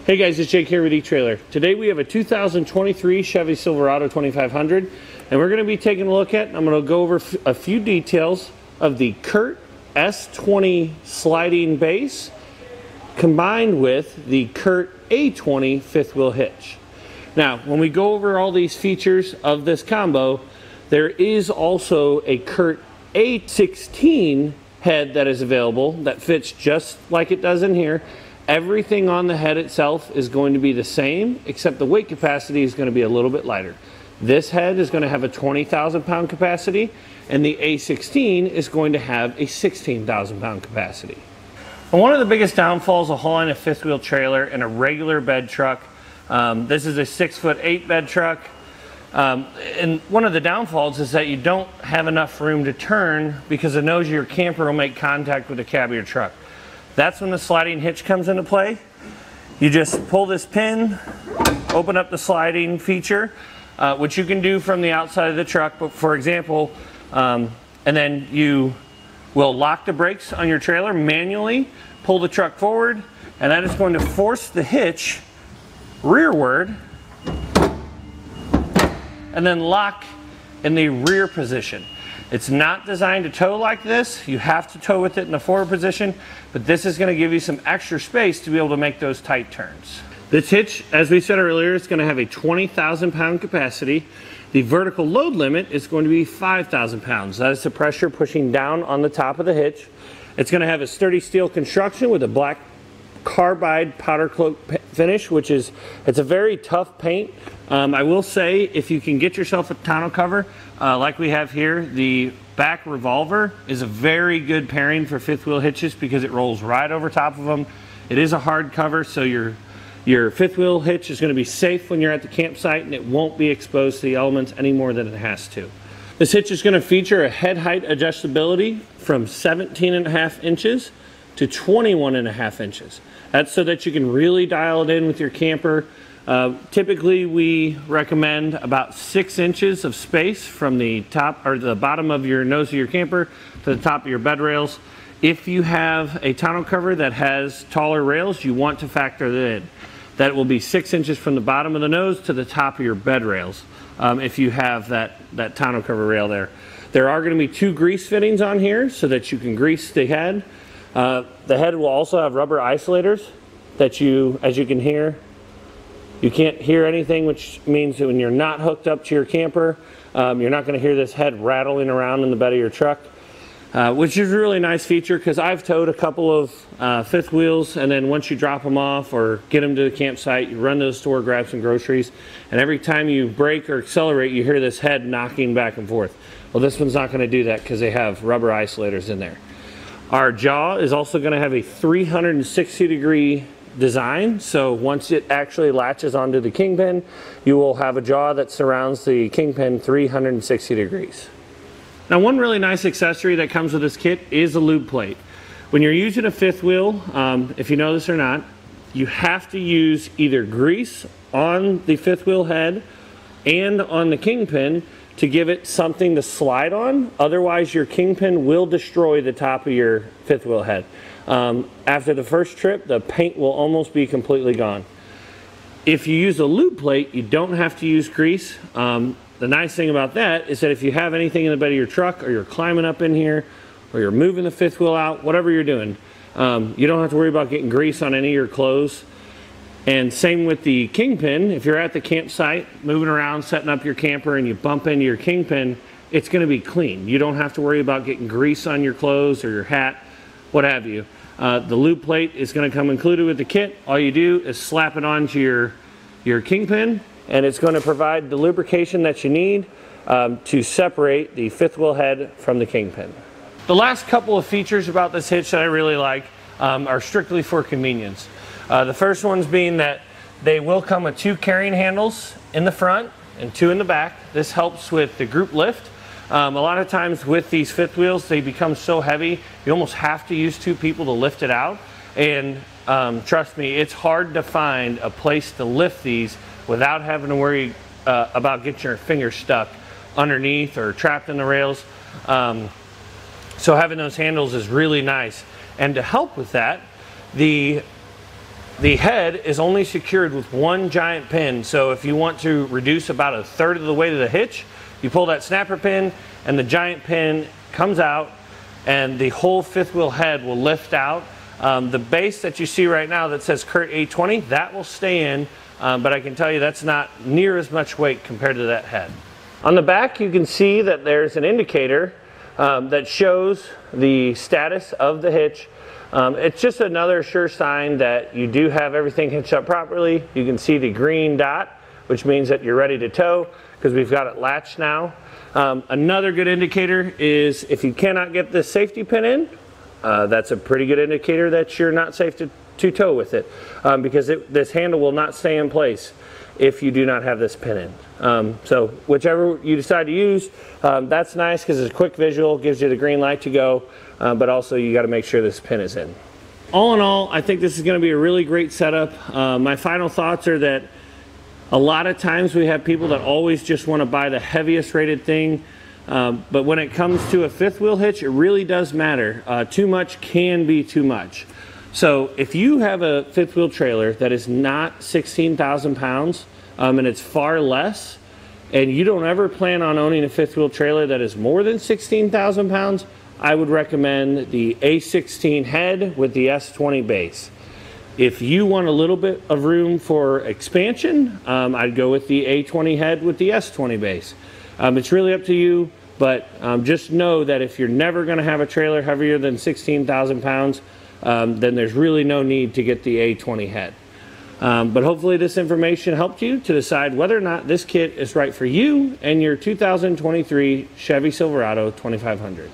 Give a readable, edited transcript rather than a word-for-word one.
Hey guys, it's Jake here with eTrailer. Today we have a 2023 Chevy Silverado 2500, and we're going to be taking a look at, I'm going to go over a few details of the Curt S20 sliding base combined with the Curt A20 fifth wheel hitch. Now, when we go over all these features of this combo, there is also a Curt A16 head that is available that fits just like it does in here. Everything on the head itself is going to be the same, except the weight capacity is going to be a little bit lighter. This head is going to have a 20,000 pound capacity, and the A16 is going to have a 16,000 pound capacity. And one of the biggest downfalls of hauling a fifth wheel trailer in a regular bed truck, this is a 6'8" bed truck, and one of the downfalls is that you don't have enough room to turn because the nose of your camper will make contact with the cab of your truck. That's when the sliding hitch comes into play. You just pull this pin, open up the sliding feature, which you can do from the outside of the truck, but for example, and then you will lock the brakes on your trailer manually, pull the truck forward, and that is going to force the hitch rearward, and then lock in the rear position. It's not designed to tow like this. You have to tow with it in the forward position, but this is going to give you some extra space to be able to make those tight turns. This hitch, as we said earlier, is going to have a 20,000 pound capacity. The vertical load limit is going to be 5,000 pounds. That is the pressure pushing down on the top of the hitch. It's going to have a sturdy steel construction with a black carbide powder coat finish, which is, it's a very tough paint. I will say, if you can get yourself a tonneau cover like we have here, the back revolver is a very good pairing for fifth wheel hitches because it rolls right over top of them. It is a hard cover, so your fifth wheel hitch is going to be safe when you're at the campsite, and it won't be exposed to the elements any more than it has to. This hitch is going to feature a head height adjustability from 17.5 inches to 21.5 inches. That's so that you can really dial it in with your camper. Typically we recommend about 6 inches of space from the top or the bottom of your nose of your camper to the top of your bed rails. If you have a tonneau cover that has taller rails, you want to factor that in. That will be 6 inches from the bottom of the nose to the top of your bed rails if you have that tonneau cover rail there. There are going to be 2 grease fittings on here so that you can grease the head. The head will also have rubber isolators that you, as you can hear, you can't hear anything, which means that when you're not hooked up to your camper, you're not going to hear this head rattling around in the bed of your truck, which is a really nice feature because I've towed a couple of fifth wheels, and then once you drop them off or get them to the campsite, you run to the store, grab some groceries, and every time you brake or accelerate, you hear this head knocking back and forth. Well, this one's not going to do that because they have rubber isolators in there. Our jaw is also going to have a 360-degree design, so once it actually latches onto the kingpin, you will have a jaw that surrounds the kingpin 360 degrees. Now, one really nice accessory that comes with this kit is a lube plate. When you're using a fifth wheel, if you know this or not, you have to use either grease on the fifth wheel head and on the kingpin to give it something to slide on. Otherwise, your kingpin will destroy the top of your fifth wheel head. After the first trip, the paint will almost be completely gone. If you use a lube plate, you don't have to use grease. The nice thing about that is that if you have anything in the bed of your truck, or you're climbing up in here, or you're moving the fifth wheel out, whatever you're doing, you don't have to worry about getting grease on any of your clothes. And same with the kingpin. If you're at the campsite, moving around, setting up your camper, and you bump into your kingpin, it's going to be clean. You don't have to worry about getting grease on your clothes or your hat, what have you. The lube plate is going to come included with the kit. All you do is slap it onto your kingpin, and it's going to provide the lubrication that you need to separate the fifth wheel head from the kingpin. The last couple of features about this hitch that I really like are strictly for convenience. The first ones being that they will come with 2 carrying handles in the front and 2 in the back. This helps with the group lift. A lot of times with these fifth wheels, they become so heavy, you almost have to use 2 people to lift it out. And trust me, it's hard to find a place to lift these without having to worry about getting your fingers stuck underneath or trapped in the rails. So having those handles is really nice. And to help with that, the The head is only secured with one giant pin, so if you want to reduce about 1/3 of the weight of the hitch, you pull that snapper pin and the giant pin comes out and the whole fifth wheel head will lift out. The base that you see right now that says Curt A20, that will stay in, but I can tell you that's not near as much weight compared to that head. On the back you can see that there's an indicator that shows the status of the hitch. It's just another sure sign that you do have everything hitched up properly. You can see the green dot, which means that you're ready to tow because we've got it latched now. Another good indicator is if you cannot get this safety pin in, that's a pretty good indicator that you're not safe to tow with it, because this handle will not stay in place if you do not have this pin in. So whichever you decide to use, that's nice because it's a quick visual, gives you the green light to go, but also you got to make sure this pin is in. All in all, I think this is going to be a really great setup. My final thoughts are that a lot of times we have people that always just want to buy the heaviest rated thing, but when it comes to a fifth wheel hitch, it really does matter. Too much can be too much. So if you have a fifth wheel trailer that is not 16,000 pounds and it's far less, and you don't ever plan on owning a fifth wheel trailer that is more than 16,000 pounds, I would recommend the A16 head with the S20 base. If you want a little bit of room for expansion, I'd go with the A20 head with the S20 base. It's really up to you, but just know that if you're never going to have a trailer heavier than 16,000 pounds, then there's really no need to get the A20 head. But hopefully this information helped you to decide whether or not this kit is right for you and your 2023 Chevy Silverado 2500.